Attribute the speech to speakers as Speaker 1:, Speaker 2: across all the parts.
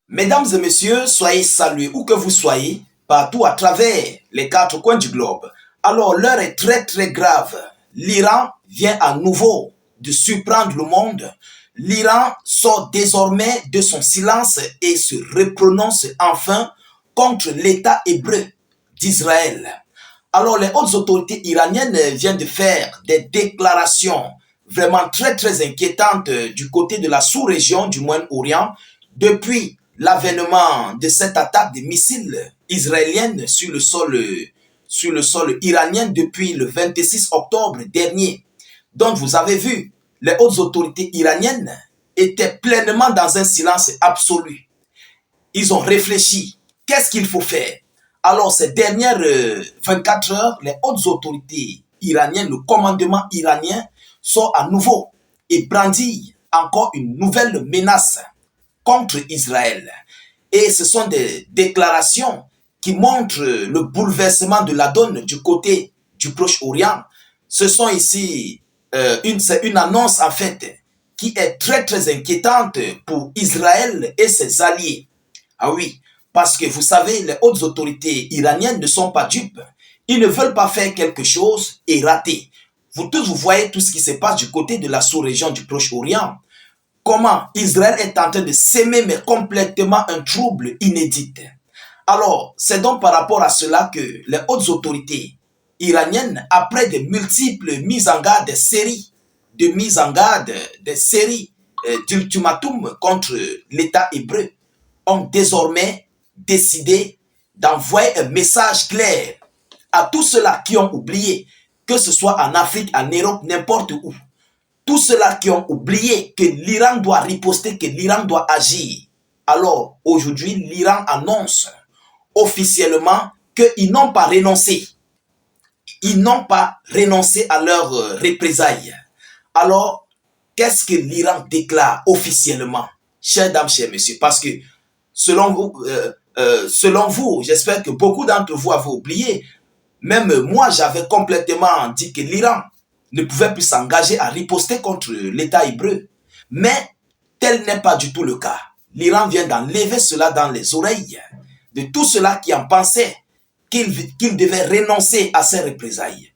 Speaker 1: Mesdames et messieurs, soyez salués où que vous soyez, partout à travers les quatre coins du globe. Alors l'heure est très grave. L'Iran vient à nouveau de surprendre le monde. L'Iran sort désormais de son silence et se reprononce enfin contre l'État hébreu d'Israël. Alors les hautes autorités iraniennes viennent de faire des déclarations vraiment très inquiétantes du côté de la sous-région du Moyen-Orient depuis l'avènement de cette attaque de missiles israélienne sur le sol iranien depuis le 26 octobre dernier. Donc vous avez vu, les hautes autorités iraniennes étaient pleinement dans un silence absolu. Ils ont réfléchi. Qu'est-ce qu'il faut faire? Alors, ces dernières 24 heures, les hautes autorités iraniennes, le commandement iranien, sont à nouveau et brandit encore une nouvelle menace contre Israël. Et ce sont des déclarations qui montrent le bouleversement de la donne du côté du Proche-Orient. Ce sont ici c'est une annonce en fait qui est très inquiétante pour Israël et ses alliés. Ah oui, parce que vous savez, les hautes autorités iraniennes ne sont pas dupes. Ils ne veulent pas faire quelque chose et rater. Vous tous, vous voyez tout ce qui se passe du côté de la sous-région du Proche-Orient. Comment Israël est en train de s'aimer, mais complètement un trouble inédit. Alors, c'est donc par rapport à cela que les hautes autorités iraniennes, après de multiples mises en garde, des séries de mises en garde, des séries d'ultimatums contre l'État hébreu, ont désormais décidé d'envoyer un message clair à tous ceux-là qui ont oublié, que ce soit en Afrique, en Europe, n'importe où. Tous ceux-là qui ont oublié que l'Iran doit riposter, que l'Iran doit agir. Alors, aujourd'hui, l'Iran annonce officiellement qu'ils n'ont pas renoncé. Ils n'ont pas renoncé à leurs représailles. Alors, qu'est-ce que l'Iran déclare officiellement? Chers dames, chers messieurs, parce que selon vous, j'espère que beaucoup d'entre vous avez oublié. Même moi, j'avais complètement dit que l'Iran ne pouvait plus s'engager à riposter contre l'État hébreu. Mais tel n'est pas du tout le cas. L'Iran vient d'enlever cela dans les oreilles de tous ceux-là qui en pensaient qu'ils devaient renoncer à ces représailles.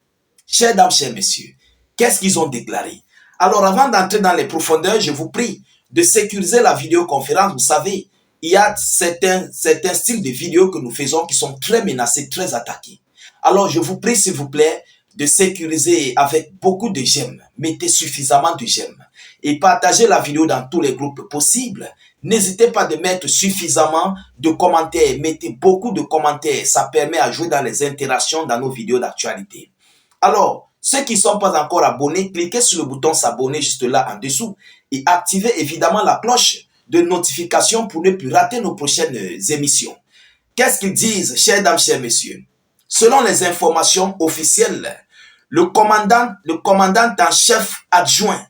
Speaker 1: Chers dames, chers messieurs, qu'est-ce qu'ils ont déclaré? Alors avant d'entrer dans les profondeurs, je vous prie de sécuriser la vidéoconférence. Vous savez, il y a certains styles de vidéos que nous faisons qui sont très menacés, très attaqués. Alors je vous prie s'il vous plaît de sécuriser avec beaucoup de j'aime. Mettez suffisamment de j'aime et partagez la vidéo dans tous les groupes possibles. N'hésitez pas de mettre suffisamment de commentaires. Mettez beaucoup de commentaires. Ça permet à jouer dans les interactions dans nos vidéos d'actualité. Alors, ceux qui ne sont pas encore abonnés, cliquez sur le bouton s'abonner juste là en dessous et activez évidemment la cloche de notification pour ne plus rater nos prochaines émissions. Qu'est-ce qu'ils disent, chers dames, chers messieurs? Selon les informations officielles, le commandant en chef adjoint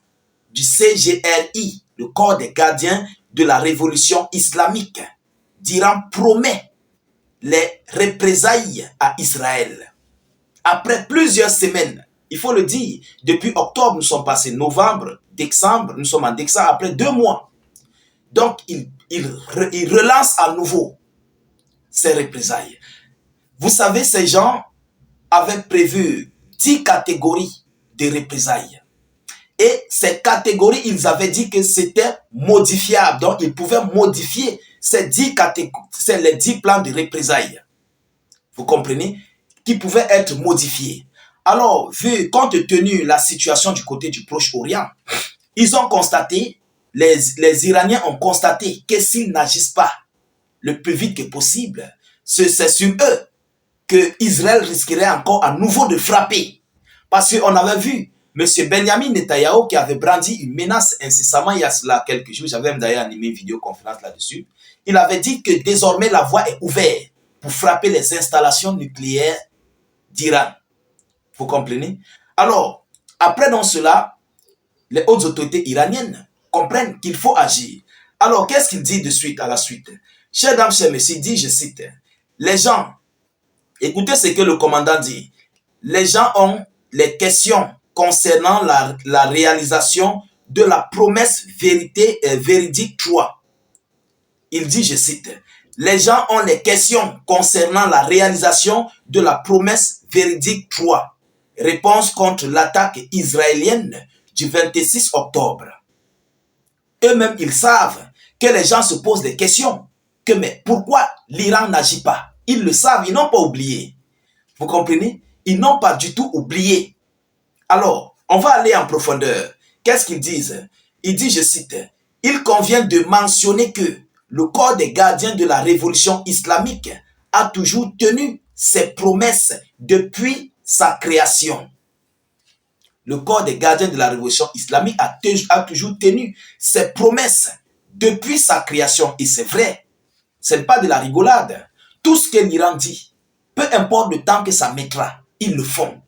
Speaker 1: du CGRI, le corps des gardiens de la révolution islamique d'Iran, promet les représailles à Israël. Après plusieurs semaines, il faut le dire, depuis octobre, nous sommes passés novembre, décembre, nous sommes en décembre, après 2 mois. Donc, il relance à nouveau ces représailles. Vous savez, ces gens avaient prévu 10 catégories de représailles. Et ces catégories, ils avaient dit que c'était modifiable. Donc, ils pouvaient modifier ces 10 catégories, les 10 plans de représailles. Vous comprenez? Qui pouvaient être modifiés. Alors, compte tenu la situation du côté du Proche-Orient, ils ont constaté, les Iraniens ont constaté que s'ils n'agissent pas le plus vite que possible, c'est sur eux que Israël risquerait encore à nouveau de frapper. Parce qu'on avait vu M. Benjamin Netanyahu qui avait brandi une menace incessamment il y a cela quelques jours. J'avais d'ailleurs animé une vidéoconférence là-dessus. Il avait dit que désormais la voie est ouverte pour frapper les installations nucléaires d'Iran. Vous comprenez? Alors, après dans cela, les hautes autorités iraniennes comprennent qu'il faut agir. Alors, qu'est-ce qu'il dit de suite à la suite? Chers dames, chers messieurs, il dit, je cite, les gens, écoutez ce que le commandant dit, les gens ont les questions concernant la réalisation de la promesse véridique 3. Il dit, je cite, « Les gens ont les questions concernant la réalisation de la promesse véridique 3. Réponse contre l'attaque israélienne du 26 octobre. » Eux-mêmes, ils savent que les gens se posent des questions. Que mais pourquoi l'Iran n'agit pas? Ils le savent, ils n'ont pas oublié. Vous comprenez? Ils n'ont pas du tout oublié. Alors, on va aller en profondeur. Qu'est-ce qu'ils disent? Ils disent, je cite, « Il convient de mentionner que le corps des gardiens de la révolution islamique a toujours tenu ses promesses depuis sa création. » Le corps des gardiens de la révolution islamique a toujours tenu ses promesses depuis sa création. Et c'est vrai, ce n'est pas de la rigolade. Tout ce que l'Iran dit, peu importe le temps que ça mettra, ils le font.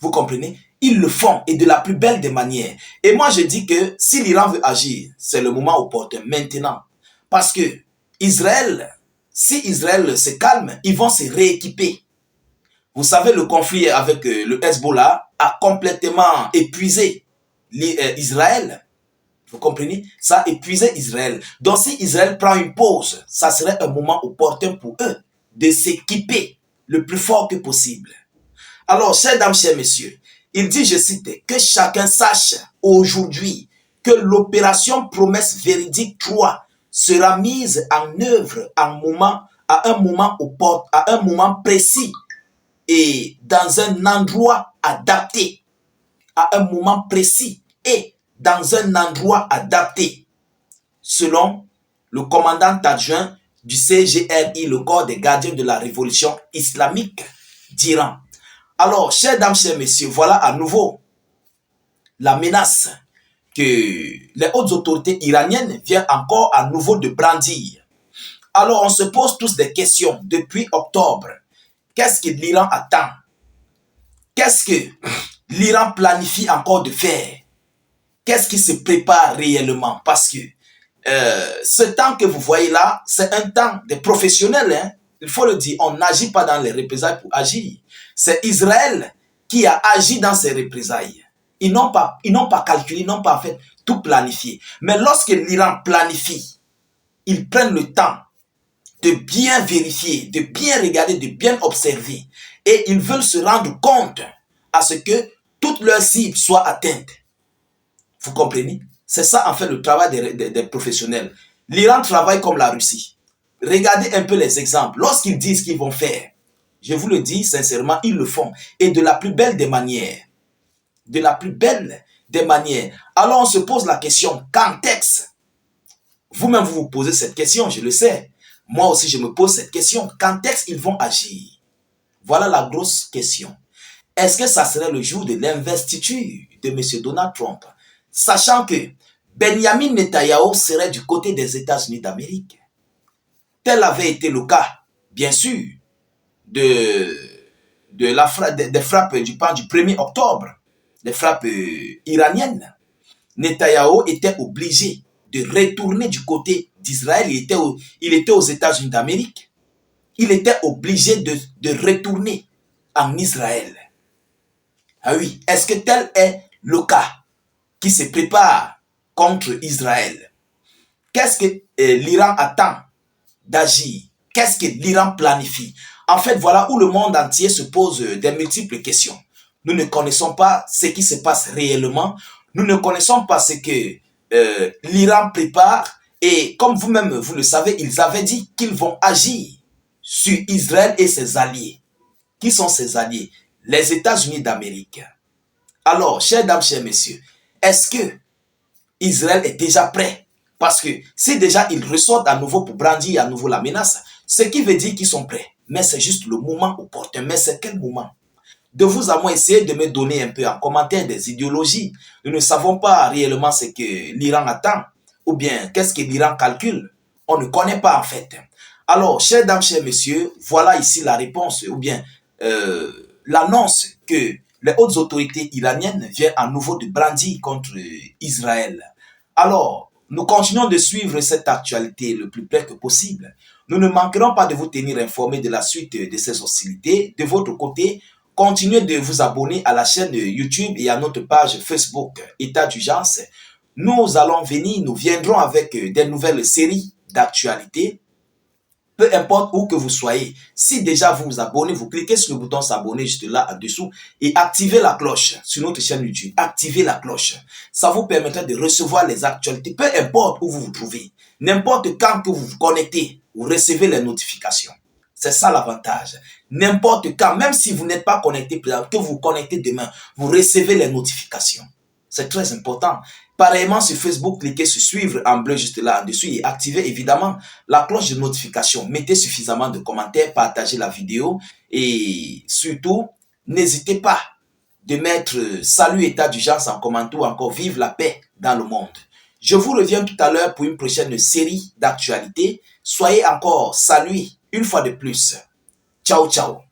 Speaker 1: Vous comprenez? Ils le font et de la plus belle des manières. Et moi je dis que si l'Iran veut agir, c'est le moment opportun, maintenant. Parce que Israël, si Israël se calme, ils vont se rééquiper. Vous savez, le conflit avec le Hezbollah a complètement épuisé Israël. Vous comprenez? Ça a épuisé Israël. Donc si Israël prend une pause, ça serait un moment opportun pour eux de s'équiper le plus fort que possible. Alors, chers dames, chers messieurs, il dit, je cite, que chacun sache aujourd'hui que l'opération Promesse Véridique 3 sera mise en œuvre à un moment précis et dans un endroit adapté. À un moment précis et dans un endroit adapté. Selon le commandant adjoint du CGRI, le corps des gardiens de la révolution islamique d'Iran. Alors, chers dames, chers messieurs, voilà à nouveau la menace que les hautes autorités iraniennes viennent encore à nouveau de brandir. Alors, on se pose tous des questions depuis octobre. Qu'est-ce que l'Iran attend? Qu'est-ce que l'Iran planifie encore de faire? Qu'est-ce qui se prépare réellement? Parce que ce temps que vous voyez là, c'est un temps des professionnels, hein? Il faut le dire, on n'agit pas dans les représailles pour agir. C'est Israël qui a agi dans ces représailles. Ils n'ont pas calculé, ils n'ont pas fait tout planifié. Mais lorsque l'Iran planifie, ils prennent le temps de bien vérifier, de bien regarder, de bien observer. Et ils veulent se rendre compte à ce que toutes leurs cibles soient atteintes. Vous comprenez? C'est ça en fait le travail des professionnels. L'Iran travaille comme la Russie. Regardez un peu les exemples. Lorsqu'ils disent qu'ils vont faire, je vous le dis sincèrement, ils le font. Et de la plus belle des manières. De la plus belle des manières. Alors on se pose la question, quand est-ce? Vous-même vous vous posez cette question, je le sais. Moi aussi je me pose cette question. Quand est-ce qu'ils vont agir? Voilà la grosse question. Est-ce que ça serait le jour de l'investiture de M. Donald Trump? Sachant que Benjamin Netanyahu serait du côté des États-Unis d'Amérique. Tel avait été le cas, bien sûr, des frappes du 1er octobre, des frappes iraniennes. Netanyahu était obligé de retourner du côté d'Israël. Il était aux États-Unis d'Amérique. Il était obligé de retourner en Israël. Ah oui, est-ce que tel est le cas qui se prépare contre Israël? Qu'est-ce que l'Iran attend d'agir? Qu'est-ce que l'Iran planifie? En fait, voilà où le monde entier se pose des multiples questions. Nous ne connaissons pas ce qui se passe réellement. Nous ne connaissons pas ce que l'Iran prépare. Et comme vous-même, vous le savez, ils avaient dit qu'ils vont agir sur Israël et ses alliés. Qui sont ses alliés? Les États-Unis d'Amérique. Alors, chers dames, chers messieurs, est-ce que Israël est déjà prêt? Parce que si déjà ils ressortent à nouveau pour brandir à nouveau la menace, ce qui veut dire qu'ils sont prêts. Mais c'est juste le moment opportun. Mais c'est quel moment? De vous à moi, essayez de me donner un peu en commentaire des idéologies. Nous ne savons pas réellement ce que l'Iran attend. Ou bien, qu'est-ce que l'Iran calcule? On ne connaît pas en fait. Alors, chers dames, chers messieurs, voilà ici la réponse. Ou bien, l'annonce que les hautes autorités iraniennes viennent à nouveau de brandir contre Israël. Alors, nous continuons de suivre cette actualité le plus près que possible. Nous ne manquerons pas de vous tenir informés de la suite de ces hostilités. De votre côté, continuez de vous abonner à la chaîne YouTube et à notre page Facebook État d'urgence. Nous viendrons avec des nouvelles séries d'actualité, peu importe où que vous soyez. Si déjà vous vous abonnez, vous cliquez sur le bouton s'abonner juste là en dessous et activez la cloche sur notre chaîne YouTube. Activez la cloche. Ça vous permettra de recevoir les actualités, peu importe où vous vous trouvez. N'importe quand que vous vous connectez, vous recevez les notifications. C'est ça l'avantage. N'importe quand, même si vous n'êtes pas connecté, que vous vous connectez demain, vous recevez les notifications. C'est très important. Pareillement sur Facebook, cliquez sur suivre en bleu juste là en dessous et activez évidemment la cloche de notification. Mettez suffisamment de commentaires, partagez la vidéo et surtout, n'hésitez pas de mettre salut état d'urgence en commentaire ou encore vive la paix dans le monde. Je vous reviens tout à l'heure pour une prochaine série d'actualités. Soyez encore salués une fois de plus. Ciao, ciao.